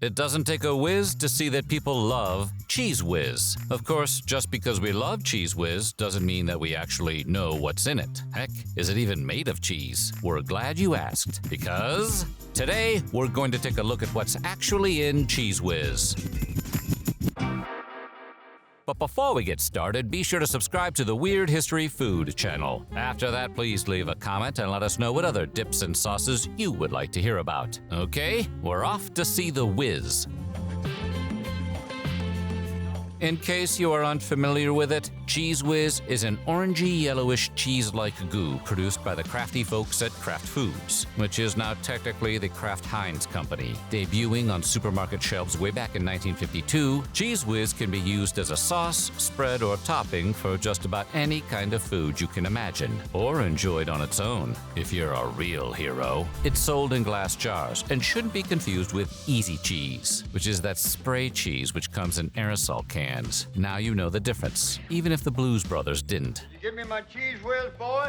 It doesn't take a whiz to see that people love Cheez Whiz. Of course, just because we love Cheez Whiz doesn't mean that we actually know what's in it. Heck, is it even made of cheese? We're glad you asked, because today we're going to take a look at what's actually in Cheez Whiz. But before we get started, be sure to subscribe to the Weird History Food channel. After that, please leave a comment and let us know what other dips and sauces you would like to hear about. Okay, we're off to see the whiz. In case you are unfamiliar with it, Cheez Whiz is an orangey yellowish cheese-like goo produced by the crafty folks at Kraft Foods, which is now technically the Kraft Heinz company. Debuting on supermarket shelves way back in 1952, Cheez Whiz can be used as a sauce, spread, or topping for just about any kind of food you can imagine, or enjoyed on its own, if you're a real hero. It's sold in glass jars and shouldn't be confused with Easy Cheese, which is that spray cheese which comes in aerosol cans. Now you know the difference, even if the Blues Brothers didn't. You give me my Cheez Whiz, boy?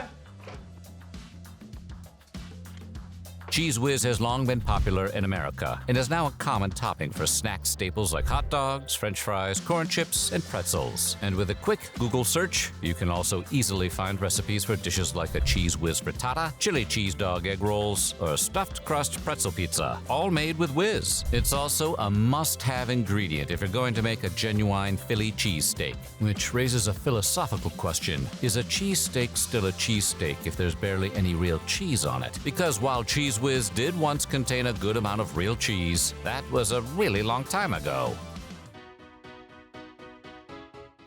Cheez Whiz has long been popular in America and is now a common topping for snack staples like hot dogs, french fries, corn chips, and pretzels. And with a quick Google search, you can also easily find recipes for dishes like a Cheez Whiz frittata, chili cheese dog egg rolls, or stuffed crust pretzel pizza, all made with whiz. It's also a must-have ingredient if you're going to make a genuine Philly cheesesteak, which raises a philosophical question. Is a cheesesteak still a cheesesteak if there's barely any real cheese on it? Because while Cheez Whiz did once contain a good amount of real cheese, that was a really long time ago.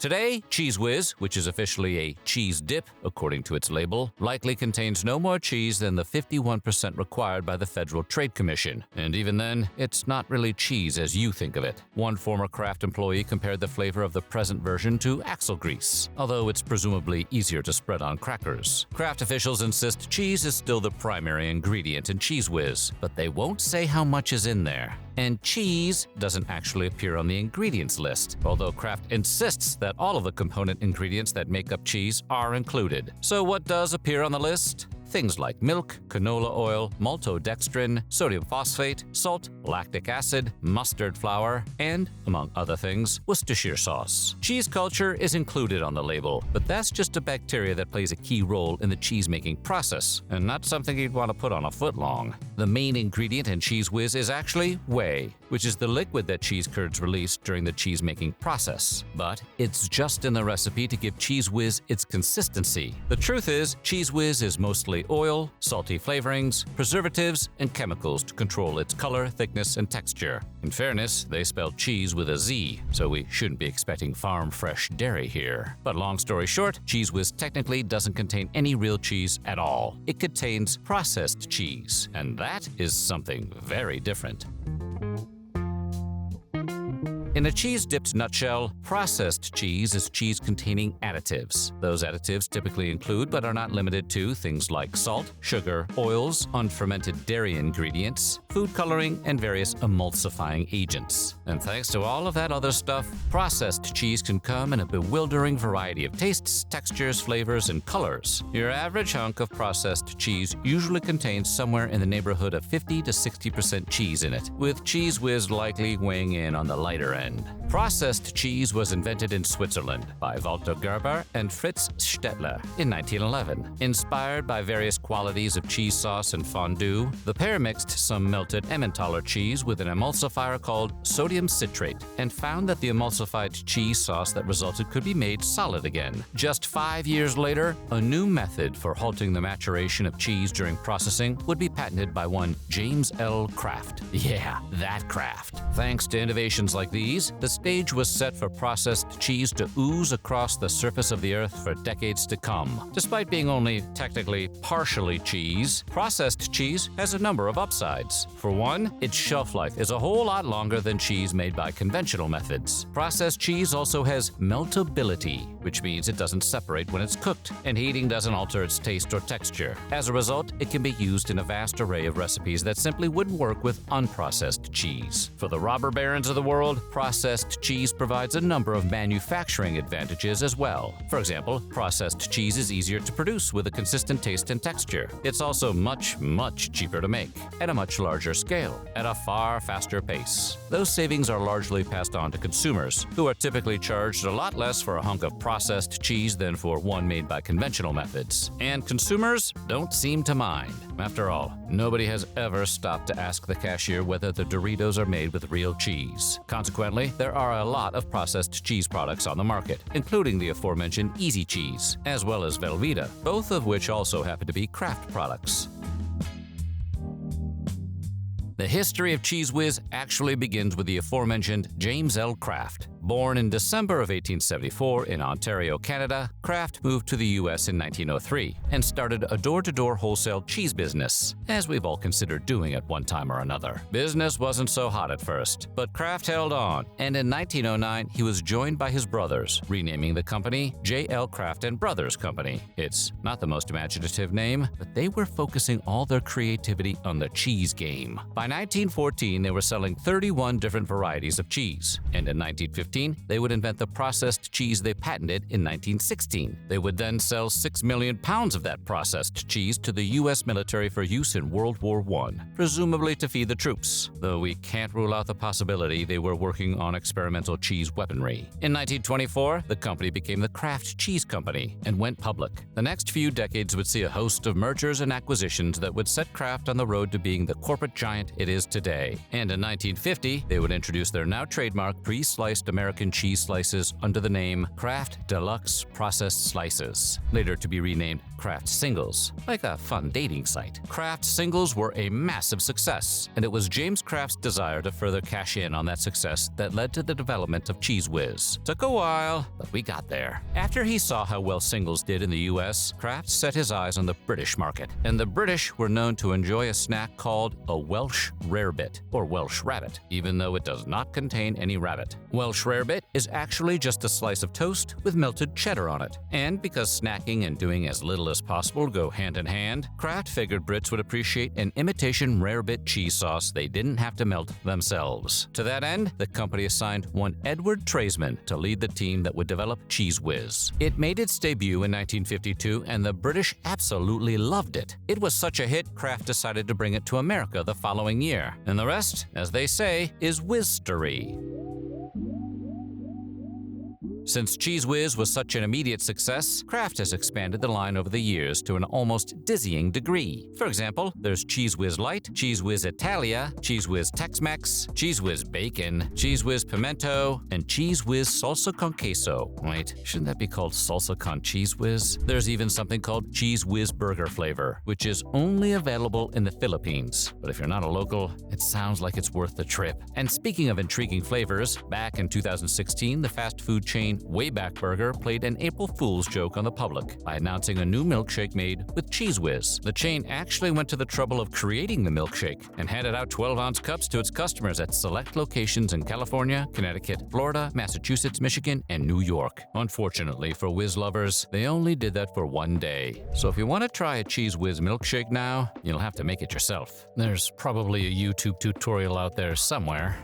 Today, Cheez Whiz, which is officially a cheese dip according to its label, likely contains no more cheese than the 51% required by the Federal Trade Commission. And even then, it's not really cheese as you think of it. One former Kraft employee compared the flavor of the present version to axle grease, although it's presumably easier to spread on crackers. Kraft officials insist cheese is still the primary ingredient in Cheez Whiz, but they won't say how much is in there. And cheese doesn't actually appear on the ingredients list, although Kraft insists that all of the component ingredients that make up cheese are included. So what does appear on the list? Things like milk, canola oil, maltodextrin, sodium phosphate, salt, lactic acid, mustard flour, and, among other things, Worcestershire sauce. Cheese culture is included on the label, but that's just a bacteria that plays a key role in the cheese-making process, and not something you'd want to put on a footlong. The main ingredient in Cheez Whiz is actually whey, which is the liquid that cheese curds release during the cheese-making process. But it's just in the recipe to give Cheez Whiz its consistency. The truth is, Cheez Whiz is mostly oil, salty flavorings, preservatives, and chemicals to control its color, thickness, and texture. In fairness, they spell cheese with a Z, so we shouldn't be expecting farm-fresh dairy here. But long story short, Cheez Whiz technically doesn't contain any real cheese at all. It contains processed cheese, and that is something very different. In a cheese-dipped nutshell, processed cheese is cheese containing additives. Those additives typically include, but are not limited to, things like salt, sugar, oils, unfermented dairy ingredients, food coloring, and various emulsifying agents. And thanks to all of that other stuff, processed cheese can come in a bewildering variety of tastes, textures, flavors, and colors. Your average hunk of processed cheese usually contains somewhere in the neighborhood of 50 to 60% cheese in it, with Cheez Whiz likely weighing in on the lighter end. Processed cheese was invented in Switzerland by Walter Gerber and Fritz Stettler in 1911. Inspired by various qualities of cheese sauce and fondue, the pair mixed some melted Emmentaler cheese with an emulsifier called sodium citrate and found that the emulsified cheese sauce that resulted could be made solid again. Just 5 years later, a new method for halting the maturation of cheese during processing would be patented by one James L. Kraft. Yeah, that Kraft. Thanks to innovations like these, the stage was set for processed cheese to ooze across the surface of the earth for decades to come. Despite being only technically partially cheese, processed cheese has a number of upsides. For one, its shelf life is a whole lot longer than cheese made by conventional methods. Processed cheese also has meltability, which means it doesn't separate when it's cooked, and heating doesn't alter its taste or texture. As a result, it can be used in a vast array of recipes that simply wouldn't work with unprocessed cheese. For the robber barons of the world, processed processed cheese provides a number of manufacturing advantages as well. For example, processed cheese is easier to produce with a consistent taste and texture. It's also much cheaper to make, at a much larger scale, at a far faster pace. Those savings are largely passed on to consumers, who are typically charged a lot less for a hunk of processed cheese than for one made by conventional methods. And consumers don't seem to mind. After all, nobody has ever stopped to ask the cashier whether the Doritos are made with real cheese. Consequently, there are a lot of processed cheese products on the market, including the aforementioned Easy Cheese, as well as Velveeta, both of which also happen to be Kraft products. The history of Cheez Whiz actually begins with the aforementioned James L. Kraft. Born in December of 1874 in Ontario, Canada, Kraft moved to the U.S. in 1903 and started a door-to-door wholesale cheese business, as we've all considered doing at one time or another. Business wasn't so hot at first, but Kraft held on, and in 1909 he was joined by his brothers, renaming the company J.L. Kraft and Brothers Company. It's not the most imaginative name, but they were focusing all their creativity on the cheese game. By 1914, they were selling 31 different varieties of cheese, and in 1915, they would invent the processed cheese they patented in 1916. They would then sell 6 million pounds of that processed cheese to the U.S. military for use in World War I, presumably to feed the troops, though we can't rule out the possibility they were working on experimental cheese weaponry. In 1924, the company became the Kraft Cheese Company and went public. The next few decades would see a host of mergers and acquisitions that would set Kraft on the road to being the corporate giant it is today. And in 1950, they would introduce their now trademark pre-sliced American cheese slices under the name Kraft Deluxe Processed Slices, later to be renamed Kraft Singles, like a fun dating site. Kraft Singles were a massive success, and it was James Kraft's desire to further cash in on that success that led to the development of Cheez Whiz. Took a while, but we got there. After he saw how well Singles did in the US, Kraft set his eyes on the British market, and the British were known to enjoy a snack called a Welsh rarebit, or Welsh rabbit, even though it does not contain any rabbit. Welsh rarebit is actually just a slice of toast with melted cheddar on it. And because snacking and doing as little as possible go hand in hand, Kraft figured Brits would appreciate an imitation rarebit cheese sauce they didn't have to melt themselves. To that end, the company assigned one Edward Traisman to lead the team that would develop Cheez Whiz. It made its debut in 1952, and the British absolutely loved it. It was such a hit, Kraft decided to bring it to America the following year. And the rest, as they say, is whiz-story. Since Cheez Whiz was such an immediate success, Kraft has expanded the line over the years to an almost dizzying degree. For example, there's Cheez Whiz Light, Cheez Whiz Italia, Cheez Whiz Tex-Mex, Cheez Whiz Bacon, Cheez Whiz Pimento, and Cheez Whiz Salsa con Queso. Wait, shouldn't that be called Salsa con Cheez Whiz? There's even something called Cheez Whiz Burger flavor, which is only available in the Philippines. But if you're not a local, it sounds like it's worth the trip. And speaking of intriguing flavors, back in 2016, the fast food chain Wayback Burger played an April Fool's joke on the public by announcing a new milkshake made with Cheez Whiz. The chain actually went to the trouble of creating the milkshake and handed out 12-ounce cups to its customers at select locations in California, Connecticut, Florida, Massachusetts, Michigan, and New York. Unfortunately for Whiz lovers, they only did that for one day. So if you want to try a Cheez Whiz milkshake now, you'll have to make it yourself. There's probably a YouTube tutorial out there somewhere.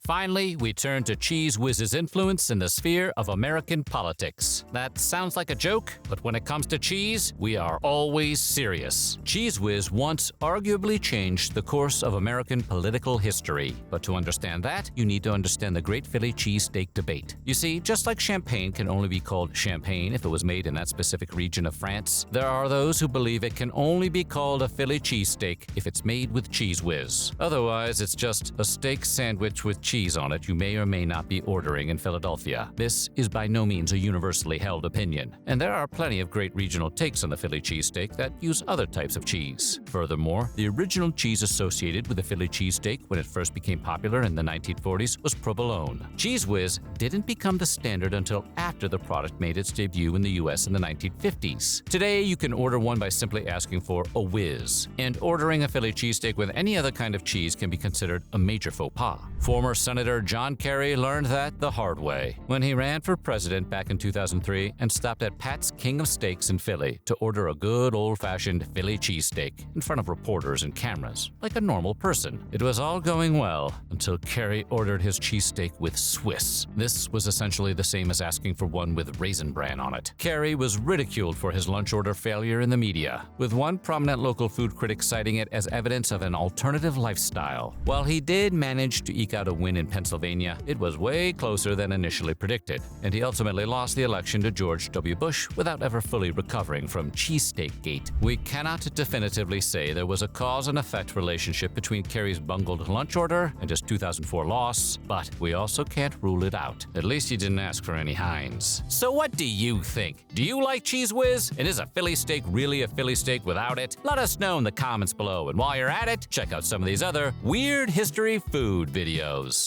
Finally, we turn to Cheez Whiz's influence in the sphere of American politics. That sounds like a joke, but when it comes to cheese, we are always serious. Cheez Whiz once arguably changed the course of American political history. But to understand that, you need to understand the Great Philly Cheesesteak debate. You see, just like champagne can only be called champagne if it was made in that specific region of France, there are those who believe it can only be called a Philly cheesesteak if it's made with Cheez Whiz. Otherwise, it's just a steak sandwich with cheese on it you may or may not be ordering in Philadelphia. This is by no means a universally held opinion, and there are plenty of great regional takes on the Philly cheesesteak that use other types of cheese. Furthermore, the original cheese associated with the Philly cheesesteak when it first became popular in the 1940s was provolone. Cheez Whiz didn't become the standard until after the product made its debut in the US in the 1950s. Today, you can order one by simply asking for a whiz, and ordering a Philly cheesesteak with any other kind of cheese can be considered a major faux pas. Former Senator John Kerry learned that the hard way when he ran for president back in 2003 and stopped at Pat's King of Steaks in Philly to order a good old-fashioned Philly cheesesteak in front of reporters and cameras, like a normal person. It was all going well until Kerry ordered his cheesesteak with Swiss. This was essentially the same as asking for one with Raisin Bran on it. Kerry was ridiculed for his lunch order failure in the media, with one prominent local food critic citing it as evidence of an alternative lifestyle. While he did manage to eke out a win in Pennsylvania, it was way closer than initially predicted, and he ultimately lost the election to George W. Bush without ever fully recovering from Cheesesteak Gate. We cannot definitively say there was a cause and effect relationship between Kerry's bungled lunch order and his 2004 loss, but we also can't rule it out. At least he didn't ask for any Heinz. So what do you think? Do you like Cheez Whiz? And is a Philly steak really a Philly steak without it? Let us know in the comments below, and while you're at it, check out some of these other weird history food videos.